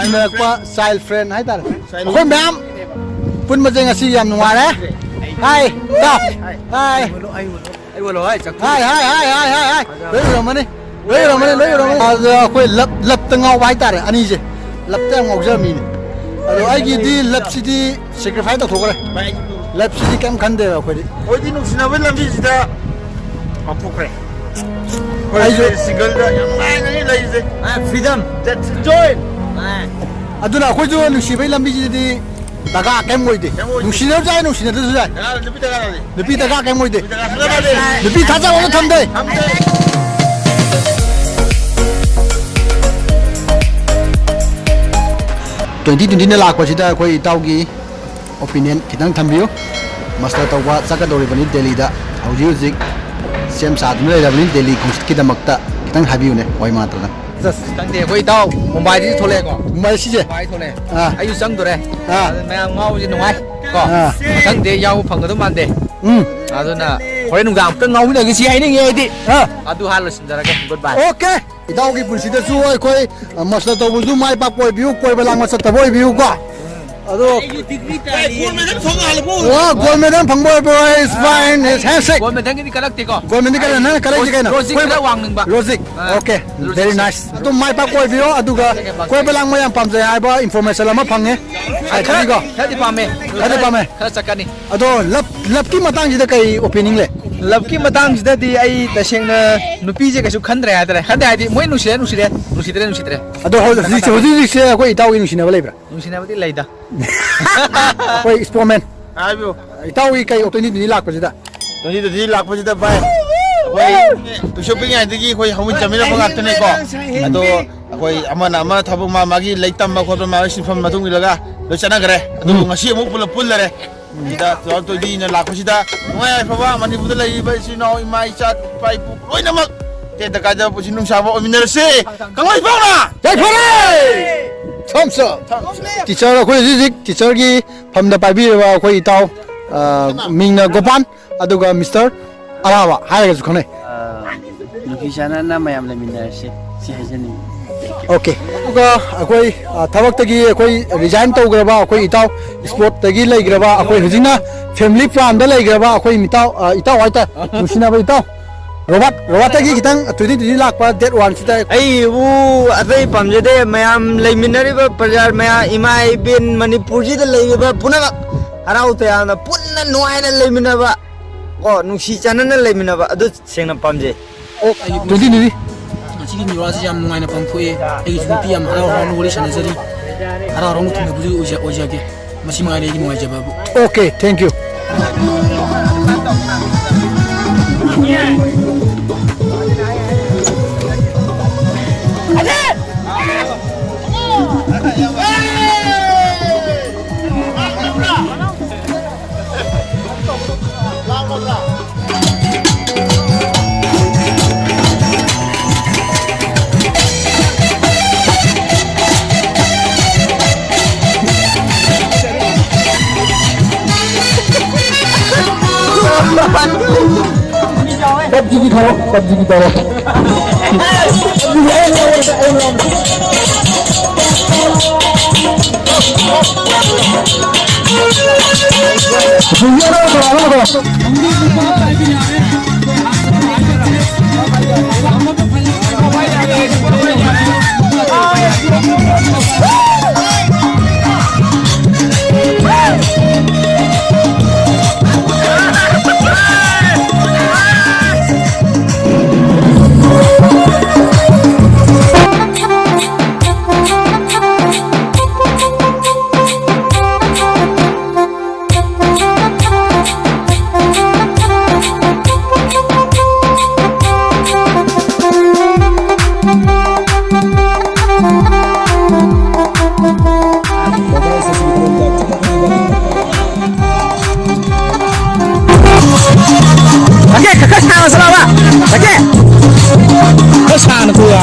ꯇꯤꯟꯅꯔꯛꯄ child friend ꯍꯥꯏꯇꯥꯔꯦ ꯑꯩꯈꯣꯏ ꯃꯌꯥꯝ ꯄꯨꯟꯕꯁꯦ ꯉꯁꯤ ꯌꯥꯝ ꯅꯨꯡꯉꯥꯏꯔꯦ ꯍꯥꯏ ꯇꯥꯎ ꯍꯥꯏ ꯂꯣꯏꯔꯝꯃꯅꯤ ꯑꯗꯣ ꯑꯩꯈꯣꯏ ꯂꯞꯇ ꯉꯥꯎꯕ ꯍꯥꯏꯇꯥꯔꯦ ꯑꯅꯤꯁꯦ ꯂꯞꯇ ꯌꯥꯝ ꯉꯥꯎꯖꯕ ꯃꯤꯅꯤ ꯑꯗꯣ ꯑꯩꯒꯤꯗꯤ ꯂꯞꯁꯤꯗꯤ ꯁꯦꯀ꯭ꯔꯤꯐꯥꯏꯁ ꯇꯧꯊꯣꯛꯈ꯭ꯔꯦ ꯂꯞꯁꯤꯗꯤ ꯀꯩꯝ ꯈꯟꯗꯦꯕ ꯑꯩꯈꯣꯏꯗꯤ ꯅꯨꯡꯁꯤꯅꯕꯒꯤ ꯂꯝꯕꯤꯁꯤꯗ ꯄꯥꯡꯊꯣꯛꯈ꯭ꯔꯦ ꯑꯩꯁꯨ ꯁꯤꯡꯒꯜꯗ ꯌꯥꯝ ꯅꯨꯡꯉꯥꯏꯅꯅꯤ ꯂꯩꯔꯤꯁꯦ ꯐ꯭ꯔꯤꯗꯝ ꯖꯣꯏꯟ ꯑꯗꯨꯅ ꯑꯩꯈꯣꯏꯁꯨ ꯅꯨꯡꯁꯤꯕꯒꯤ ꯂꯝꯕꯤꯁꯤꯗꯤ ꯗꯔꯀꯥꯔ ꯀꯩꯝ ꯑꯣꯏꯗꯦ ꯅꯨꯡꯁꯤꯅꯕꯁꯨ ꯌꯥꯏ ꯅꯨꯡꯁꯤꯅꯗ꯭ꯔꯁꯨ ꯌꯥꯏ ꯅꯨꯄꯤ ꯗꯔꯀꯥꯔ ꯀꯩꯝ ꯑꯣꯏꯗꯦ ꯅꯨꯄꯤ ꯊꯥꯖꯕ ꯊꯝꯗꯦ ꯇ꯭ꯋꯦꯟꯇꯤꯗ ꯂꯥꯛꯄꯁꯤꯗ ꯑꯩꯈꯣꯏ ꯏꯇꯥꯎꯒꯤ ꯑꯣꯄꯤꯅꯤꯌꯟ ꯈꯤꯇꯪ ꯊꯝꯕꯤꯌꯨ ꯃꯥꯁꯇꯔ ꯇꯧꯕ ꯆꯠꯀꯗꯧꯔꯤꯕꯅꯤ ꯗꯦꯜꯂꯤꯗ ꯍꯧꯖꯤꯛ ꯁꯦꯝ ꯁꯥꯗꯨꯅ ꯂꯩꯔꯕꯅꯤ ꯗꯦꯜꯂꯤ ꯈꯣꯡꯆꯠꯀꯤꯗꯃꯛꯇ ꯈꯤꯇꯪ ꯍꯥꯏꯕꯤꯌꯨꯅꯦ ꯋꯥꯏ ꯃꯥꯇ꯭ꯔꯗ ꯈꯪꯗꯦ ꯑꯩꯈꯣꯏ ꯏꯇꯥꯎ ꯃꯨꯝꯕꯥꯏꯗꯒꯤ ꯊꯣꯛꯂꯛꯑꯦꯀꯣ ꯃꯨꯝꯕꯥꯏ ꯁꯤꯁꯦ ꯊꯣꯛꯂꯛꯑꯦ ꯑꯩꯁꯨ ꯆꯪꯗꯣꯔꯦ ꯃꯌꯥꯝ ꯉꯥꯎꯕꯁꯤ ꯅꯨꯡꯉꯥꯏ ꯀꯣ ꯃꯊꯪꯗꯤ ꯈꯪꯗꯦ ꯌꯥꯎꯕ ꯐꯪꯒꯗꯧ ꯃꯥꯟꯗꯦ ꯑꯗꯨꯅ ꯍꯣꯔꯦꯟ ꯅꯨꯡꯗꯥꯡ ꯑꯃꯨꯛꯇꯪ ꯉꯥꯎꯃꯤꯟꯅꯒꯦ ꯁꯤ ꯍꯥꯏꯅꯤꯡꯉꯦ ꯑꯩꯗꯤ ꯑꯗꯨ ꯍꯥꯟꯅ ꯂꯣꯏꯁꯤꯟꯖꯔꯒꯦ ꯒꯨꯗ ꯕꯥꯏ ꯑꯣꯀꯦ ꯏꯇꯥꯎꯒꯤ ꯄꯨꯟꯁꯤꯗꯁꯨ ꯑꯩꯈꯣꯏ ꯃꯥꯁꯇꯔ ꯇꯧꯕꯁꯨ ꯃꯥꯏ ꯄꯥꯛꯄ ꯑꯣꯏꯕꯤꯌꯨ ꯀꯣꯏꯕ ꯂꯥꯡꯕ ꯆꯠꯇꯕ ꯑꯣꯏꯕꯤꯌꯨ ꯀꯣ ꯑꯗꯣ ꯒꯣꯜ ꯃꯦꯗꯜ ꯐꯪꯕ ꯑꯣꯏꯕ is fine is handshake gold ꯃꯦꯗꯜꯒꯤꯗꯤ ꯀꯜꯂꯛꯇꯦꯀꯣ ꯒꯣꯜ ꯃꯦꯗꯜ ꯀꯜꯂꯛ ꯅꯪ ꯀꯜꯂꯛꯏꯁꯦ ꯀꯩꯅꯣ ꯂꯣꯖꯤꯛ ꯈꯔ ꯋꯥꯡꯅꯤꯡꯕ ꯂꯣꯖꯤꯛ ꯑꯣꯀꯦ ꯚꯦꯔꯤ ꯅꯥꯏꯁ ꯑꯗꯨꯝ ꯃꯥꯏ ꯄꯥꯛꯄ ꯑꯣꯏꯕꯤꯌꯣ ꯑꯗꯨꯒ ꯀꯣꯏꯕ ꯂꯥꯡꯕ ꯌꯥꯝ ꯄꯥꯝꯖꯩ ꯍꯥꯏꯕ ꯏꯟꯐꯣꯔꯃꯦꯁꯟ ꯑꯃ ꯐꯪꯉꯦ ꯈꯔꯗꯤꯀꯣ ꯈꯔꯗꯤ ꯄꯥꯝꯃꯦ ꯈꯔ ꯆꯠꯀꯅꯤ ꯑꯗꯣ ꯂꯞꯀꯤ ꯃꯇꯥꯡꯁꯤꯗ ꯀꯩ ꯑꯣꯄꯤꯅꯤꯡ ꯂꯩ ꯂꯞꯀꯤ ꯃꯇꯥꯡꯁꯤꯗꯗꯤ ꯑꯩ ꯇꯁꯦꯡꯅ ꯅꯨꯄꯤꯁꯦ ꯀꯩꯁꯨ ꯈꯟꯗ꯭ꯔꯦ ꯍꯥꯏꯇꯥꯔꯦ ꯈꯟꯗꯦ ꯍꯥꯏꯗꯤ ꯃꯣꯏ ꯅꯨꯡꯁꯤꯗ꯭ꯔꯦ ꯑꯗꯣ ꯍꯧꯖꯤꯛꯁꯦ ꯑꯩꯈꯣꯏ ꯏꯇꯥꯎꯒꯤ ꯅꯨꯡꯁꯤꯅꯕ ꯂꯩꯕ꯭ꯔꯥ ꯅꯨꯡꯁꯤꯅꯕꯗꯤ ꯂꯩꯗ ꯑꯩꯈꯣꯏ ꯁ꯭ꯄꯣꯔꯠꯃꯦꯟ ꯍꯥꯏꯕꯤꯌꯨ ꯏꯇꯥꯎꯒꯤ ꯀꯩ 20 ꯂꯥꯛꯄꯁꯤꯗ 20 ꯂꯥꯛꯄꯁꯤꯗ ꯚꯥꯏ ꯑꯩꯈꯣꯏ ꯄꯤꯛꯁꯣ ꯄꯤꯛꯉꯥꯏꯗꯒꯤ ꯑꯩꯈꯣꯏ ꯍꯧꯃꯤꯟ ꯆꯥꯃꯤꯟꯅꯕ ꯉꯥꯛꯇꯅꯦꯀꯣ ꯑꯗꯣ ꯑꯩꯈꯣꯏ ꯑꯃꯅ ꯊꯕꯛ ꯃꯥꯒꯤ ꯂꯥꯏꯔꯤꯛ ꯇꯝꯕ ꯈꯣꯠꯄ ꯃꯥꯒꯤ ꯁꯤꯟꯐꯝ ꯃꯇꯨꯡ ꯏꯜꯂꯒ ꯂꯣꯏ ꯆꯠꯅꯈ꯭ꯔꯦ ꯑꯗꯨꯕꯨ ꯉꯁꯤ ꯑꯃꯨꯛ ꯄꯨꯜꯂꯔꯦ ꯁꯤꯗ 2020 ꯂꯥꯛꯄꯁꯤꯗ ꯅꯨꯡꯉꯥꯏ ꯌꯥꯏꯐꯕ ꯃꯅꯤꯄꯨꯔꯗ ꯂꯩꯔꯤꯕ ꯏꯆꯤꯜ ꯏꯅꯥꯎ ꯏꯃꯥ ꯏꯆꯥ ꯏꯄꯥ ꯏꯄꯨ ꯂꯣꯏꯅꯃꯛ ꯇꯦꯟꯇ ꯀꯥꯏꯗꯕ ꯄꯨꯟꯁꯤ ꯅꯨꯡꯁꯥꯕ ꯑꯣꯏꯃꯤꯟꯅꯔꯁꯤ ꯀꯪꯂꯩ ꯄꯥꯎꯅ ꯌꯥꯏꯐꯔꯦ ꯇꯤꯆꯔ ꯑꯩꯈꯣꯏ ꯍꯧꯖꯤꯛ ꯇꯤꯆꯔꯒꯤ ꯐꯝꯗ ꯄꯥꯏꯕꯤꯔꯤꯕ ꯑꯩꯈꯣꯏ ꯏꯇꯥꯎ ꯃꯤꯡꯅ ꯒꯣꯄꯥꯟ ꯑꯗꯨꯒ ꯃꯤꯁꯇꯔ ꯑꯔꯥꯕ ꯍꯥꯏꯔꯒꯁꯨ ꯈꯪꯅꯩ ꯅꯨꯄꯤ ꯆꯥꯟꯅꯅ ꯃꯌꯥꯝ ꯂꯩꯃꯤꯟꯅꯔꯁꯤ ꯁꯤ ꯍꯥꯏꯖꯅꯤꯡꯉꯤ ꯑꯣꯀꯦ ꯑꯗꯨꯒ ꯑꯩꯈꯣꯏ ꯊꯕꯛꯇꯒꯤ ꯑꯩꯈꯣꯏ ꯔꯤꯖꯥꯏꯟ ꯇꯧꯈ꯭ꯔꯕ ꯑꯩꯈꯣꯏ ꯏꯇꯥꯎ ꯁ꯭ꯄꯣꯔꯠꯇꯒꯤ ꯂꯩꯈ꯭ꯔꯕ ꯑꯩꯈꯣꯏ ꯍꯧꯖꯤꯛꯅ ꯐꯦꯃꯤꯂꯤ ꯄ꯭ꯂꯥꯟꯗ ꯂꯩꯈ꯭ꯔꯕ ꯑꯩꯈꯣꯏ ꯏꯇꯥꯎ ꯍꯥꯏꯇꯥꯔꯦ ꯅꯨꯡꯁꯤꯅꯕ ꯏꯇꯥꯎ ꯔꯣꯕꯥꯔꯠꯇꯒꯤ ꯈꯤꯇꯪ 20 ꯂꯥꯛꯄ ꯗꯦꯠ 1 ꯑꯩꯕꯨ ꯑꯇꯩ ꯄꯥꯝꯖꯗꯦ ꯃꯌꯥꯝ ꯂꯩꯃꯤꯟꯅꯔꯤꯕ ꯄ꯭ꯔꯖꯥ ꯃꯌꯥꯝ ꯏꯃꯥ ꯏꯕꯦꯟ ꯃꯅꯤꯄꯨꯔꯁꯤꯗ ꯂꯩꯔꯤꯕ ꯄꯨꯝꯅꯃꯛ ꯍꯔꯥꯎ ꯇꯌꯥꯝꯅ ꯄꯨꯟꯅ ꯅꯨꯡꯉꯥꯏꯅ ꯂꯩꯃꯤꯟꯅꯕ ꯀꯣ ꯅꯨꯡꯁꯤ ꯆꯥꯟꯅꯅ ꯂꯩꯃꯤꯟꯅꯕ ꯑꯗꯨ ꯁꯦꯡꯅ ꯄꯥꯝꯖꯩ 20 ꯉꯁꯤꯒꯤ ꯅꯤꯋꯥꯁꯤ ꯌꯥꯝ ꯅꯨꯡꯉꯥꯏꯅ ꯄꯥꯡꯊꯣꯛꯑꯦ ꯑꯩꯒꯤꯁꯨ ꯅꯨꯄꯤ ꯌꯥꯝ ꯍꯔꯥꯎ ꯍꯔꯥꯎꯅ ꯋꯥꯔꯤ ꯁꯥꯟꯅꯖꯔꯤ ꯍꯔꯥꯎ ꯍꯔꯥꯎꯅ ꯊꯨꯡꯅꯕꯁꯨ ꯑꯣꯏꯖꯒꯦ ꯃꯁꯤ ꯃꯉꯥꯏꯔꯦ ꯑꯩꯒꯤ ꯅꯨꯡꯉꯥꯏꯖꯕꯕꯨ ꯑꯣꯀꯦ ꯊꯦꯡꯛ ꯌꯨ PUBG की करो Oke, kakak sana selama. Oke. Kesana tuh ya,